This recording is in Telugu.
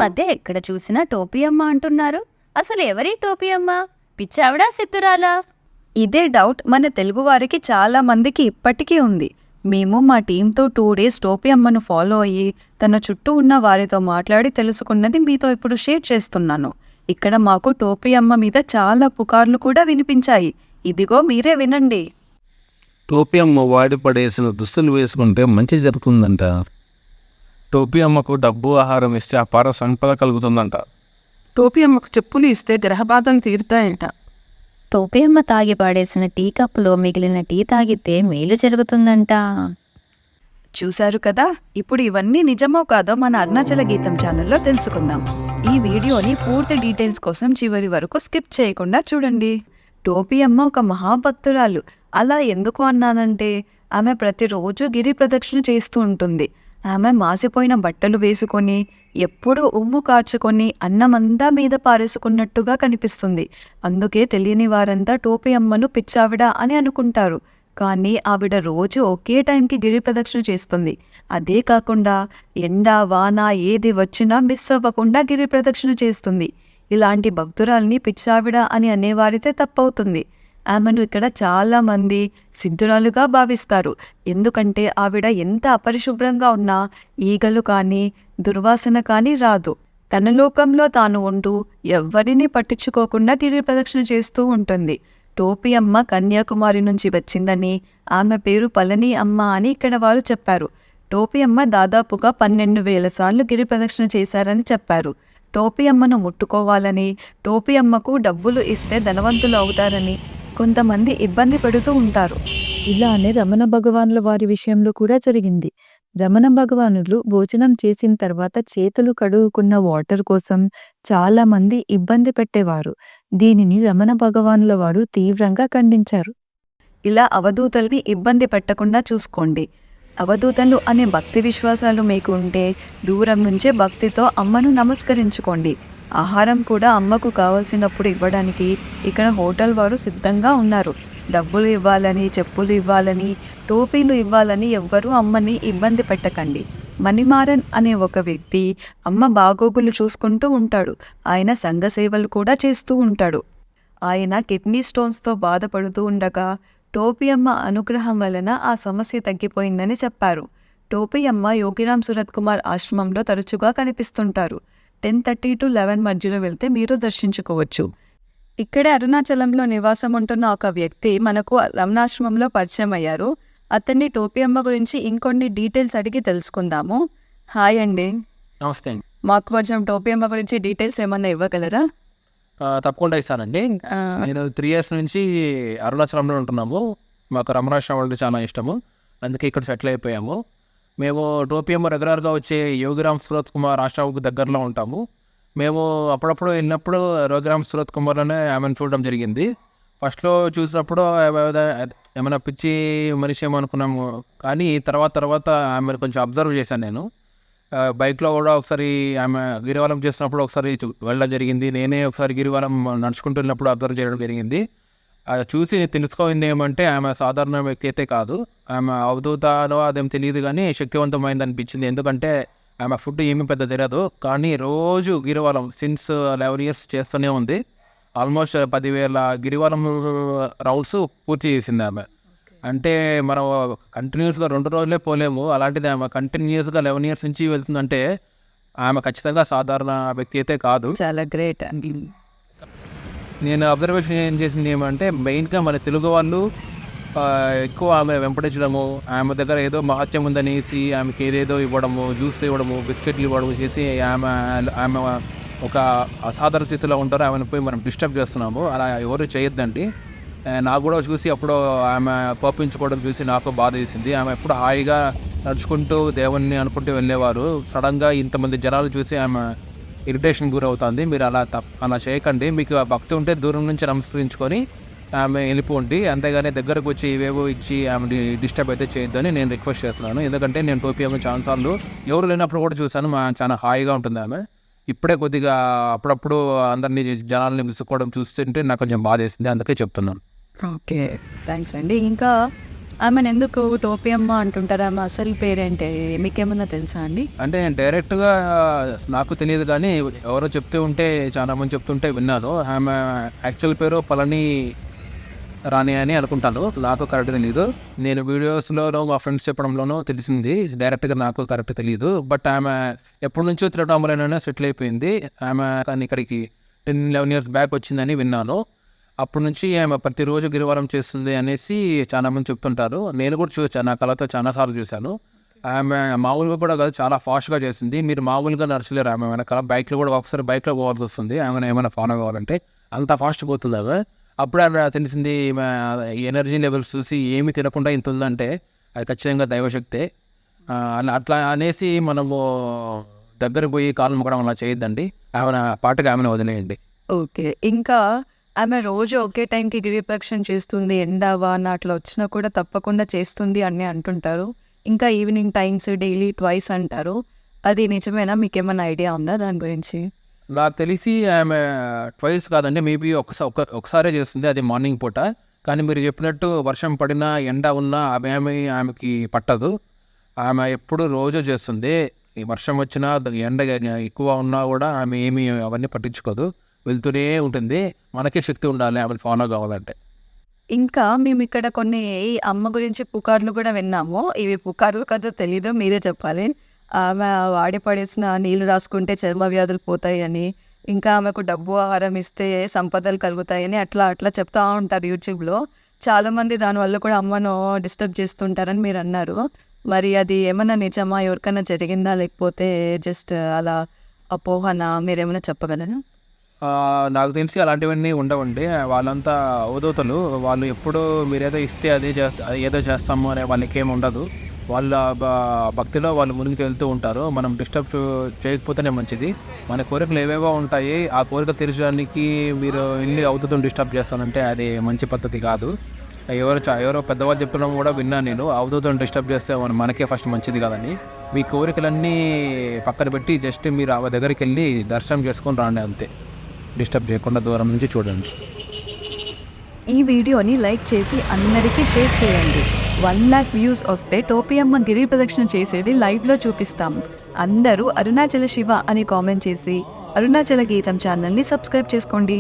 మధ్య ఎక్కడ చూసినా టోపీ అమ్మ అంటున్నారు. అసలు ఎవరి టోపీ అమ్మ? పిచ్చావిడా సిద్ధురాలా? ఇదే డౌట్ మన తెలుగు వారికి చాలా మందికి ఇప్పటికీ ఉంది. మేము మా టీంతో 2 days టోపీ అమ్మను ఫాలో అయ్యి తన చుట్టూ ఉన్న వారితో మాట్లాడి తెలుసుకున్నది మీతో ఇప్పుడు షేర్ చేస్తున్నాను. ఇక్కడ మాకు టోపీ అమ్మ మీద చాలా పుకార్లు కూడా వినిపించాయి. ఇదిగో మీరే వినండి. టోపీ అమ్మ వాడి పడేసిన దుస్తులు వేసుకుంటే మంచి జరుగుతుందంట. టోపీ అమ్మకు డబ్బు ఆహారం ఇస్తే అపార సంపద కలుగుతుందంట. టోపీ అమ్మకు చెప్పులు ఇస్తే గ్రహబాధలు తీరుతాయంట. టోపీ అమ్మ తాగి పాడేసిన టీ కప్పులో మిగిలిన టీ తాగితే మేలు జరుగుతుందంట. చూశారు కదా, ఇప్పుడు ఇవన్నీ నిజమో కాదో మన అరుణాచల గీతం ఛానల్లో తెలుసుకుందాం. ఈ వీడియోని పూర్తి డీటెయిల్స్ కోసం చివరి వరకు స్కిప్ చేయకుండా చూడండి. టోపీ అమ్మ ఒక మహాభక్తురాలు. అలా ఎందుకు అన్నానంటే ఆమె ప్రతిరోజు గిరి ప్రదక్షిణ చేస్తూ ఉంటుంది. ఆమె మాసిపోయిన బట్టలు వేసుకొని ఎప్పుడూ ఉమ్ము కార్చుకొని అన్నమంతా మీద పారేసుకున్నట్టుగా కనిపిస్తుంది. అందుకే తెలియని వారంతా టోపీ అమ్మను పిచ్చావిడ అని అనుకుంటారు. కానీ ఆవిడ రోజు ఒకే టైంకి గిరి ప్రదక్షిణ చేస్తుంది. అదే కాకుండా ఎండ వాన ఏది వచ్చినా మిస్ అవ్వకుండా గిరి ప్రదక్షిణ చేస్తుంది. ఇలాంటి భక్తురాల్ని పిచ్చావిడ అని అనేవారితే తప్పవుతుంది. ఆమెను ఇక్కడ చాలామంది సిద్ధురాలుగా భావిస్తారు. ఎందుకంటే ఆవిడ ఎంత అపరిశుభ్రంగా ఉన్నా ఈగలు కానీ దుర్వాసన కానీ రాదు. తన లోకంలో తాను ఉంటూ ఎవ్వరినీ పట్టించుకోకుండా గిరి ప్రదక్షిణ చేస్తూ ఉంటుంది. టోపీ అమ్మ కన్యాకుమారి నుంచి వచ్చిందని, ఆమె పేరు పళని అమ్మ అని ఇక్కడ వారు చెప్పారు. టోపీ అమ్మ దాదాపుగా 12,000 సార్లు గిరి ప్రదక్షిణ చేశారని చెప్పారు. టోపీ అమ్మను ముట్టుకోవాలని, టోపీ అమ్మకు డబ్బులు ఇస్తే ధనవంతులు అవుతారని కొంతమంది ఇబ్బంది పెడుతూ ఉంటారు. ఇలానే రమణ భగవానుల వారి విషయంలో కూడా జరిగింది. రమణ భగవానులు భోజనం చేసిన తర్వాత చేతులు కడుగుకున్న వాటర్ కోసం చాలా మంది ఇబ్బంది పెట్టేవారు. దీనిని రమణ భగవానుల వారు తీవ్రంగా ఖండించారు. ఇలా అవధూతల్ని ఇబ్బంది పెట్టకుండా చూసుకోండి. అవధూతలు అనే భక్తి విశ్వాసాలు మీకు ఉంటే దూరం నుంచే భక్తితో అమ్మను నమస్కరించుకోండి. ఆహారం కూడా అమ్మకు కావలసినప్పుడు ఇవ్వడానికి ఇక్కడ హోటల్ వారు సిద్ధంగా ఉన్నారు. డబ్బులు ఇవ్వాలని, చెప్పులు ఇవ్వాలని, టోపీలు ఇవ్వాలని ఎవ్వరూ అమ్మని ఇబ్బంది పెట్టకండి. మణిమారన్ అనే ఒక వ్యక్తి అమ్మ బాగోగులు చూసుకుంటూ ఉంటాడు. ఆయన సంఘ సేవలు కూడా చేస్తూ ఉంటాడు. ఆయన కిడ్నీ స్టోన్స్తో బాధపడుతూ ఉండగా టోపీ అమ్మ అనుగ్రహం వలన ఆ సమస్య తగ్గిపోయిందని చెప్పారు. టోపీ అమ్మ యోగిరామ్ సురత్ కుమార్ ఆశ్రమంలో తరచుగా కనిపిస్తుంటారు. 10:30 to 11 మధ్యలో వెళ్తే మీరు దర్శించుకోవచ్చు. ఇక్కడే అరుణాచలంలో నివాసం ఉంటున్న ఒక వ్యక్తి మనకు రమణాశ్రమంలో పరిచయం అయ్యారు. అతన్ని టోపీ అమ్మ గురించి ఇంకొన్ని డీటెయిల్స్ అడిగి తెలుసుకుందాము. హాయ్ అండి. నమస్తే అండి. మాకు కొంచెం టోపీ అమ్మ గురించి డీటెయిల్స్ ఏమన్నా ఇవ్వగలరా? తప్పకుండా ఇస్తానండి. నేను 3 years నుంచి అరుణాచలంలో ఉంటున్నాము. మాకు రమణాశ్రమం అంటే చాలా ఇష్టము. అందుకే ఇక్కడ సెటిల్ అయిపోయాము. మేము టోపీ అమ్మ రెగ్యులర్గా వచ్చే యోగిరామ్ సురత్ కుమార్ ఆశ్రమంకు దగ్గరలో ఉంటాము. మేము అప్పుడప్పుడు వెళ్ళినప్పుడు యోగిరామ్ సురత్ కుమార్లోనే ఆమెను చూడడం జరిగింది. ఫస్ట్లో చూసినప్పుడు ఏమైనా పిచ్చి మనిషి ఏమో అనుకున్నాము. కానీ తర్వాత ఆమెను కొంచెం అబ్జర్వ్ చేశాను నేను. బైక్లో కూడా ఒకసారి ఆమె గిరివలం చేస్తున్నప్పుడు ఒకసారి వెళ్ళడం జరిగింది. నేనే ఒకసారి గిరివలం నడుచుకుంటున్నప్పుడు అబ్జర్వ్ చేయడం జరిగింది. చూసి తెలుసుకోయింది ఏమంటే ఆమె సాధారణ వ్యక్తి అయితే కాదు. ఆమె అవధూతలో అదేం తెలియదు కానీ శక్తివంతమైంది అనిపించింది. ఎందుకంటే ఆమె ఫుడ్ ఏమీ పెద్ద తెలియదు. కానీ రోజు గిరివలం సిన్స్ 11 years చేస్తూనే ఉంది. ఆల్మోస్ట్ 10,000 గిరివలం రౌండ్స్ పూర్తి చేసింది ఆమె. అంటే మనం కంటిన్యూస్గా 2 రోజులే పోలేము. అలాంటిది ఆమె కంటిన్యూస్గా 11 years నుంచి వెళ్తుందంటే ఆమె ఖచ్చితంగా సాధారణ వ్యక్తి అయితే కాదు. చాలా గ్రేట్ అండి. నేను అబ్జర్వేషన్ ఏం చేసింది ఏమంటే మెయిన్గా మన తెలుగు వాళ్ళు ఎక్కువ ఆమె వెంపడించడము, ఆమె దగ్గర ఏదో మహత్యం ఉందనేసి ఆమెకి ఏదేదో ఇవ్వడము, జ్యూస్లు ఇవ్వడము, బిస్కెట్లు ఇవ్వడము చేసి ఆమె ఒక అసాధారణ స్థితిలో ఉంటారు. ఆమెను పోయి మనం డిస్టర్బ్ చేస్తున్నాము. అలా ఎవరు చేయొద్దండి. నాకు కూడా చూసి అప్పుడు ఆమె కోపించుకోవడం చూసి నాకు బాధ వేసింది. ఆమె ఎప్పుడు హాయిగా నడుచుకుంటూ దేవుణ్ణి అనుకుంటూ వెళ్ళేవారు. సడన్గా ఇంతమంది జనాలు చూసి ఆమె ఇరిటేషన్ గురవుతుంది. మీరు అలా చేయకండి. మీకు భక్తి ఉంటే దూరం నుంచి నమస్కరించుకొని ఆమె వెళ్ళిపోండి. అంతేగాని దగ్గరకు వచ్చి ఇవేవో ఇచ్చి ఆమె డిస్టర్బ్ అయితే చేయొద్దని నేను రిక్వెస్ట్ చేస్తున్నాను. ఎందుకంటే నేను టోపీ ఆమె చాలాసార్లు ఎవరు లేనప్పుడు కూడా చూశాను. చాలా హాయిగా ఉంటుంది ఆమె. ఇప్పుడే కొద్దిగా అప్పుడప్పుడు అందరినీ జనాల్ని విసుకోవడం చూస్తుంటే నాకు కొంచెం బాధ వేసింది. అందుకే చెప్తున్నాను. ఓకే, థ్యాంక్స్ అండి. ఇంకా ఆమెను ఎందుకు టోపియమ్మ అంటుంటారు? ఆమె అసలు పేరేంటి? మీకేమన్నా తెలుసా అండి? అంటే డైరెక్ట్గా నాకు తెలియదు కానీ ఎవరో చెప్తూ ఉంటే చాలా మంది చెప్తుంటే విన్నాను. ఆమె యాక్చువల్ పేరు పళని రాణి అని అనుకుంటాను, నాకు కరెక్ట్ తెలియదు. నేను వీడియోస్లోనో మా ఫ్రెండ్స్ చెప్పడంలోనో తెలిసింది, డైరెక్ట్గా నాకు కరెక్ట్ తెలియదు. బట్ ఆమె ఎప్పటి నుంచో తిరువణామలైనా సెటిల్ అయిపోయింది. ఆమె కానీ ఇక్కడికి 10-11 years బ్యాక్ వచ్చిందని విన్నాను. అప్పటి నుంచి ఆమె ప్రతిరోజు గిరివలం చేస్తుంది అనేసి చాలామంది చెప్తుంటారు. నేను కూడా చూసాను, నా కళతో చాలాసార్లు చూశాను. ఆమె మామూలుగా కూడా కాదు, చాలా ఫాస్ట్గా చేసింది. మీరు మామూలుగా నడచలేరు ఆమె వెనకాల. బైక్లో కూడా ఒకసారి బైక్లో పోవాల్సి వస్తుంది ఆమె ఏమైనా ఫాలో కావాలంటే, అంత ఫాస్ట్ పోతుంది ఆమె. అప్పుడు ఆమె తెలిసింది ఈమె ఎనర్జీ లెవెల్స్ చూసి ఏమి తినకుండా ఇంత ఉందంటే అది ఖచ్చితంగా దైవశక్తే. అట్లా అనేసి మనము దగ్గర పోయి కాలు మొక్కడం అలా చేయొద్దండి. ఆమె పాటగా ఆమెను వదిలేయండి. ఓకే. ఇంకా ఆమె రోజు ఒకే టైంకి గిరిప్రదక్షిణ చేస్తుంది, ఎండ వాన అట్లా వచ్చినా కూడా తప్పకుండా చేస్తుంది అని అంటుంటారు. ఇంకా ఈవినింగ్ టైమ్స్ డైలీ ట్వైస్ అంటారు. అది నిజమేనా? మీకేమైనా ఐడియా ఉందా దాని గురించి? నాకు తెలిసి ఆమె ట్వైస్ కాదండి, మేబీ ఒకసారే చేస్తుంది, అది మార్నింగ్ పూట. కానీ మీరు చెప్పినట్టు వర్షం పడినా ఎండ ఉన్నా ఆమెకి పట్టదు. ఆమె ఎప్పుడు రోజు చేస్తుంది. ఈ వర్షం వచ్చినా ఎండ ఎక్కువ ఉన్నా కూడా ఆమె ఏమి అవన్నీ పట్టించుకోదు, వెళ్తూనే ఉంటుంది. మనకే శక్తి ఉండాలి ఆమెను ఫాలో కావాలంటే. ఇంకా మేము ఇక్కడ కొన్ని అమ్మ గురించి పుకార్లు కూడా విన్నాము. ఇవి పుకార్లు కదా తెలీదు, మీరే చెప్పాలి. ఆమె వాడి పడేసిన నీళ్లు రాసుకుంటే చర్మ వ్యాధులు పోతాయని, ఇంకా ఆమెకు డబ్బు ఆహారం ఇస్తే సంపదలు కలుగుతాయని అట్లా అట్లా చెప్తా ఉంటారు యూట్యూబ్లో. చాలామంది దానివల్ల కూడా అమ్మను డిస్టర్బ్ చేస్తుంటారని మీరు అన్నారు. మరి అది ఏమన్నా నిజమా? ఎవరికైనా జరిగిందా? లేకపోతే జస్ట్ అలా అపోహన? మీరేమైనా చెప్పగలరా? నాకు తెలిసి అలాంటివన్నీ ఉండవండి. వాళ్ళంతా అవధూతలు. వాళ్ళు ఎప్పుడు మీరేదో ఇస్తే ఏదో చేస్తాము అనే వాళ్ళకి ఏమి ఉండదు. వాళ్ళ భక్తిలో వాళ్ళు మునిగి వెళ్తూ ఉంటారు. మనం డిస్టర్బ్ చేయకపోతేనే మంచిది. మన కోరికలు ఏవేవో ఉంటాయి, ఆ కోరిక తీర్చడానికి మీరు వెళ్ళి అవధూతను డిస్టర్బ్ చేస్తానంటే అది మంచి పద్ధతి కాదు. ఎవరో పెద్దవాళ్ళు చెప్పడం కూడా విన్నాను నేను, అవధూతను డిస్టర్బ్ చేస్తే మనకే ఫస్ట్ మంచిది కాదని. మీ కోరికలన్నీ పక్కన పెట్టి జస్ట్ మీరు ఆమె దగ్గరికి వెళ్ళి దర్శనం చేసుకొని రాండి, అంతే. డిస్టర్బ్ చేయకుండా దూరం నుంచి చూడండి. ఈ వీడియోని లైక్ చేసి అందరికీ షేర్ చేయండి. 1 lakh వ్యూస్ వస్తే టోపియమ్మ గిరి ప్రదక్షిణ చేసేది లైవ్లో చూపిస్తాం. అందరూ అరుణాచల శివ అని కామెంట్ చేసి అరుణాచల గీతం ఛానల్ని సబ్స్క్రైబ్ చేసుకోండి.